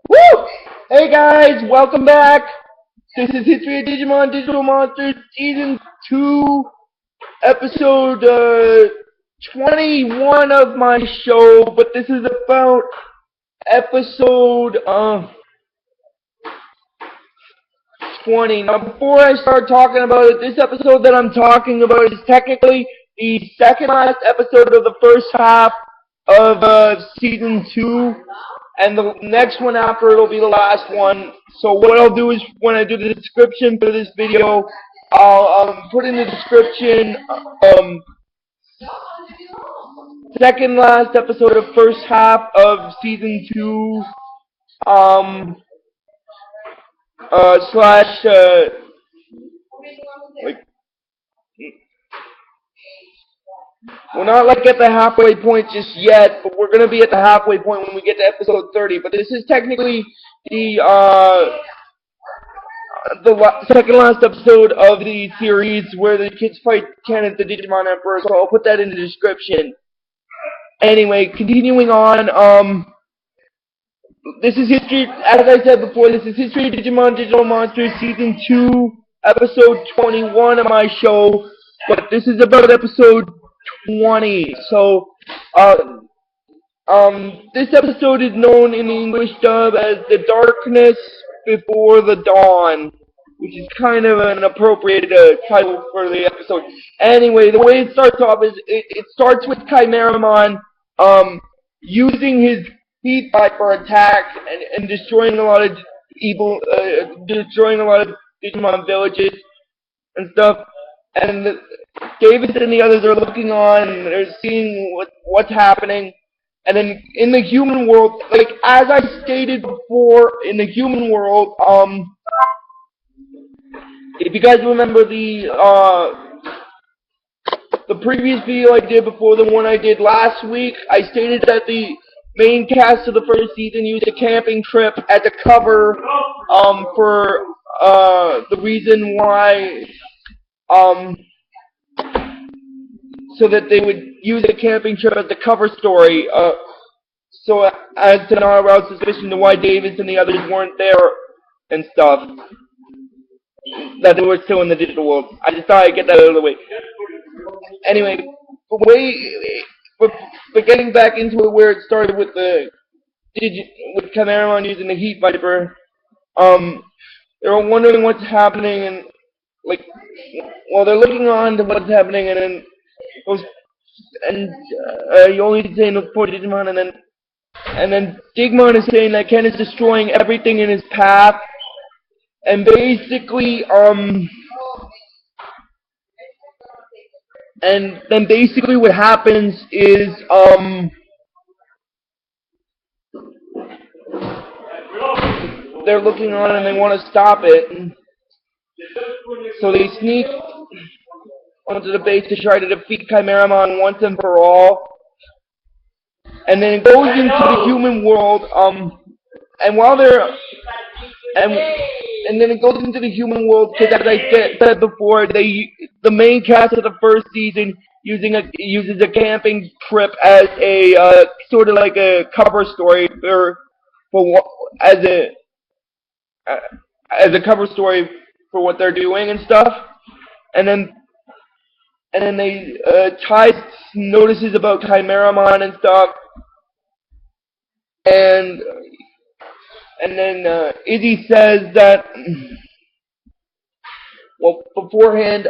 Woo! Hey guys, welcome back. This is History of Digimon Digital Monsters Season 2, Episode 21 of my show, but this is about Episode 20. Now, before I start talking about it, this episode that I'm talking about is technically the second last episode of the first half of Season 2. And the next one after it'll be the last one. So what I'll do is when I do the description for this video, I'll put in the description second last episode of first half of season 2 slash like we're not like at the halfway point just yet, but we're gonna be at the halfway point when we get to episode 30. But this is technically the second last episode of the series where the kids fight Kenneth, the Digimon Emperor. So I'll put that in the description. Anyway, continuing on. This is history. As I said before, this is History of Digimon Digital Monsters Season 2, Episode 21 of my show. But this is about episode 20. So, this episode is known in the English dub as The Darkness Before the Dawn, which is kind of an appropriate title for the episode. Anyway, the way it starts off is it starts with Kimeramon using his heat viper attacks and destroying a lot of destroying a lot of Digimon villages and stuff. And David and the others are looking on and they're seeing what's happening. And then in the human world, like as I stated before, in the human world, if you guys remember the previous video I did before the one I did last week, I stated that the main cast of the first season used a camping trip as a cover for the reason why so that they would use a camping trip as the cover story, so as to not arouse suspicion to why Davis and the others weren't there and stuff, that they were still in the digital world. I just thought I'd get that out of the way. Anyway, but getting back into it where it started with with Kimeramon using the Heat Viper, they were wondering what's happening, and like, well, they're looking on to what's happening, and then you only saying the poor Digimon, and then Digimon is saying that Ken is destroying everything in his path, and basically and then basically what happens is they're looking on and they want to stop it, and so they sneak onto the base to try to defeat Kimeramon once and for all. And then it goes into the human world, and while they're and then it goes into the human world because, as I said before, the main cast of the first season uses a camping trip as a sort of like a cover story as a cover story for what they're doing and stuff, and then they Ty notices about Kimeramon and stuff, and then Izzy says that, well, beforehand,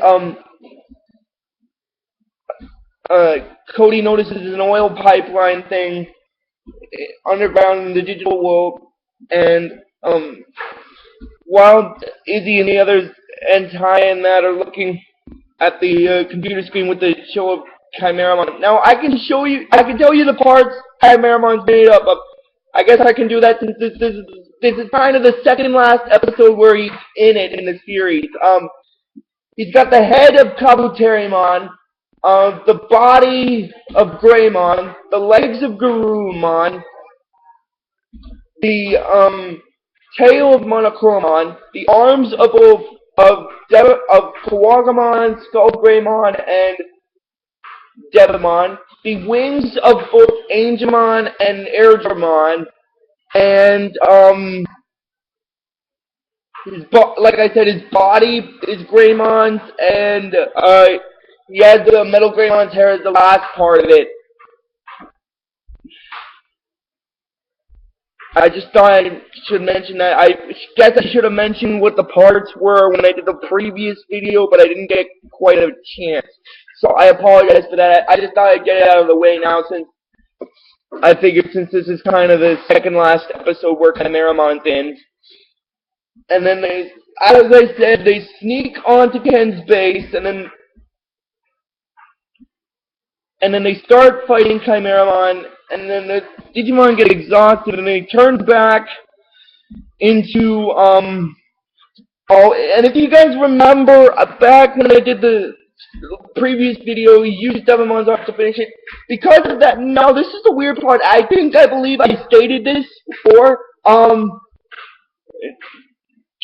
Cody notices an oil pipeline thing underground in the digital world, and while Izzy and the others and Ty and that are looking at the computer screen with the show of Kimeramon. Now I can tell you the parts Kimeramon's made up of. I guess I can do that since this is kind of the second last episode where he's in it in the series. He's got the head of Kabuterimon, the body of Greymon, the legs of Garurumon, the tail of Monochromon, the arms of Kawagamon, Skull Greymon, and Devimon, the wings of both Angemon and Airdramon, and like I said, his body is Greymon's, and he had the Metal Greymon's hair as the last part of it. I just thought I should mention that. I guess I should have mentioned what the parts were when I did the previous video, but I didn't get quite a chance. So I apologize for that. I just thought I'd get it out of the way now, since I figured since this is kind of the second last episode where Kimeramon's in. And then they, as I said, they sneak onto Ken's base, and then they start fighting Kimeramon, and then the Digimon get exhausted, and they turn back into, and if you guys remember, back when I did the previous video, we used Devimon's arc to finish it. Because of that, now this is the weird part, I believe I stated this before,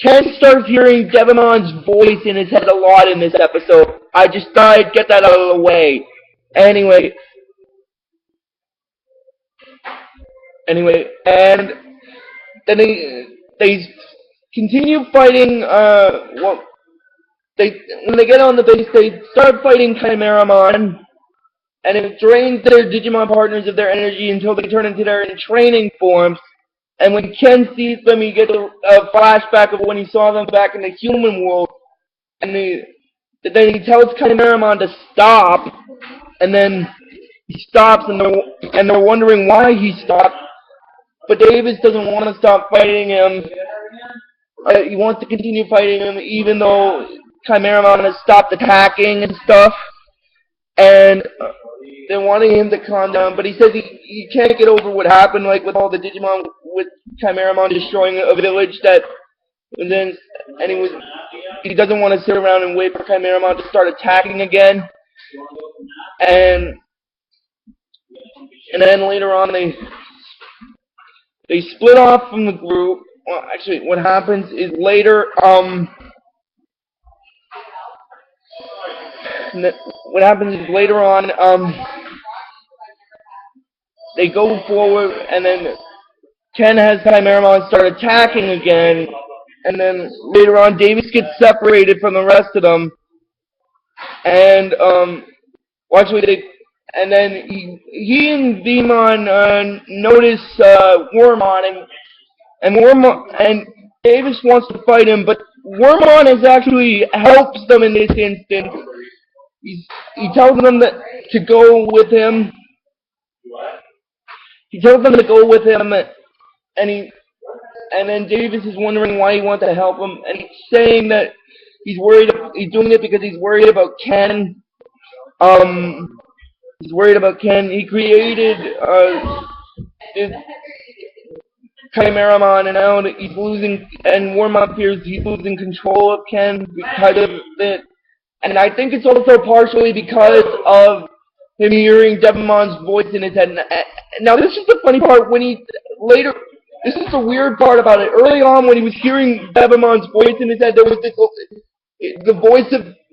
Ken starts hearing Devimon's voice in his head a lot in this episode. I just thought I'd get that out of the way. Anyway, and then they continue fighting. When they get on the base, they start fighting Kimeramon, and it drains their Digimon partners of their energy until they turn into their training forms. And when Ken sees them, he gets a flashback of when he saw them back in the human world, and then he tells Kimeramon to stop, and then he stops, and they're wondering why he stopped. But Davis doesn't want to stop fighting him. He wants to continue fighting him, even though Kimeramon has stopped attacking and stuff. And they're wanting him to calm down, but he says he can't get over what happened, like with all the Digimon, with Kimeramon destroying a village he doesn't want to sit around and wait for Kimeramon to start attacking again. And then later on they split off from the group. Well, actually, what happens is later, they go forward, and then Ken has Kimeramon start attacking again, and then later on, Davis gets separated from the rest of them, and and then he and Veemon notice Wormmon, and Davis wants to fight him, but Wormmon actually helps them in this instance. He tells them to go with him. He tells them to go with him, and then Davis is wondering why he wants to help him, and he's saying that he's doing it because he's worried about Ken. He's worried about Ken. He created this Kimeramon, and now he's losing, and Wormmon fears he's losing control of Ken because of it. And I think it's also partially because of him hearing Devimon's voice in his head. Now, this is the funny part. This is the weird part about it. Early on, when he was hearing Devimon's voice in his head, there was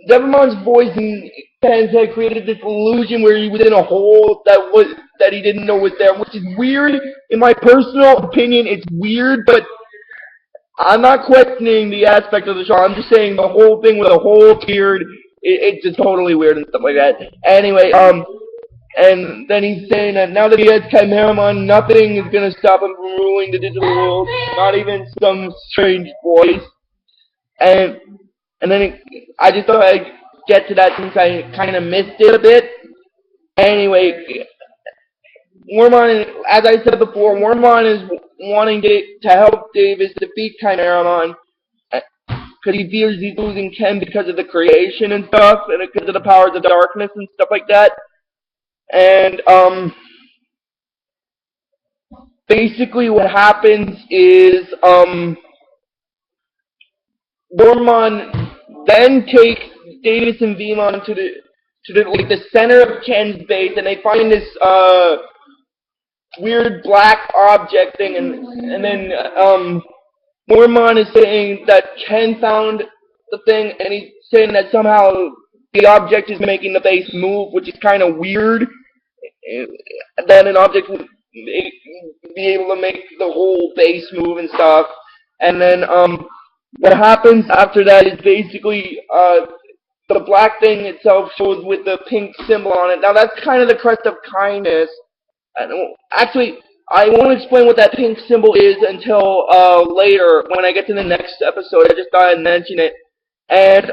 Devimon's voice in Ken's head created this illusion where he was in a hole that he didn't know was there, which is weird. In my personal opinion, it's weird, but I'm not questioning the aspect of the show. I'm just saying the whole thing with a hole appeared, it's just totally weird and stuff like that. Anyway, and then he's saying that now that he has Kimeramon, nothing is going to stop him from ruling the digital world, not even some strange voice. And then I just thought I'd get to that since I kind of missed it a bit. Anyway, Wormmon, as I said before, Wormmon is wanting to help Davis defeat Kimeramon because he fears he's losing Ken because of the creation and stuff, and because of the powers of darkness and stuff like that. And basically what happens is Wormmon then takes Davis and Veemon to the center of Ken's base, and they find this weird black object thing, and then Wormmon is saying that Ken found the thing, and he's saying that somehow the object is making the base move, which is kind of weird. Then an object would be able to make the whole base move and stuff. And then what happens after that is basically the black thing itself shows with the pink symbol on it. Now that's kind of the crest of kindness. Actually, I won't explain what that pink symbol is until later when I get to the next episode. I just thought I'd mention it. And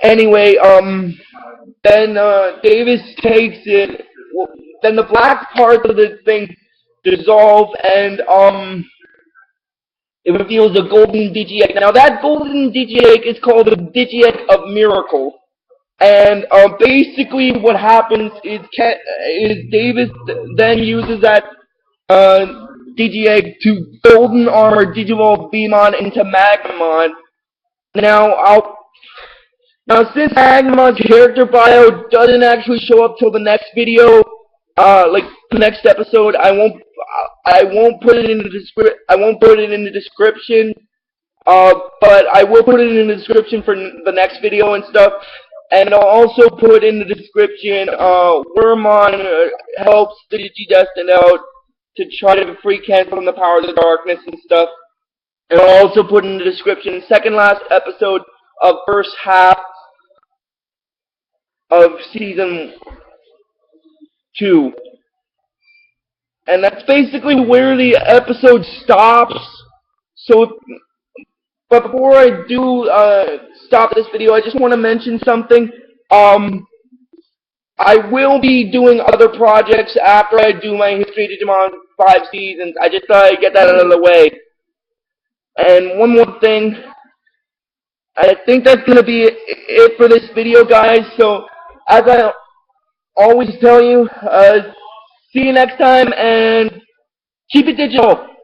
anyway, then Davis takes it. Then the black parts of the thing dissolve, and it reveals a Golden Digiegg. Now that Golden Digiegg is called the Digiegg of Miracles. And basically what happens is Davis then uses that Digiegg to golden armor Digimon into Magnemon. Now since Magnemon's character bio doesn't actually show up till the next video, like the next episode, I won't put it in the description. But I will put it in the description for the next video and stuff. And I'll also put in the description, Wormmon helps the Digidestined out to try to free Ken from the power of the darkness and stuff. And I'll also put in the description, second last episode of first half of season 2. And that's basically where the episode stops. So, but before I do stop this video, I just want to mention something. I will be doing other projects after I do my History of Digimon 5 seasons. I just thought I'd get that out of the way. And one more thing. I think that's going to be it for this video, guys. So, as I always tell you, see you next time, and keep it digital.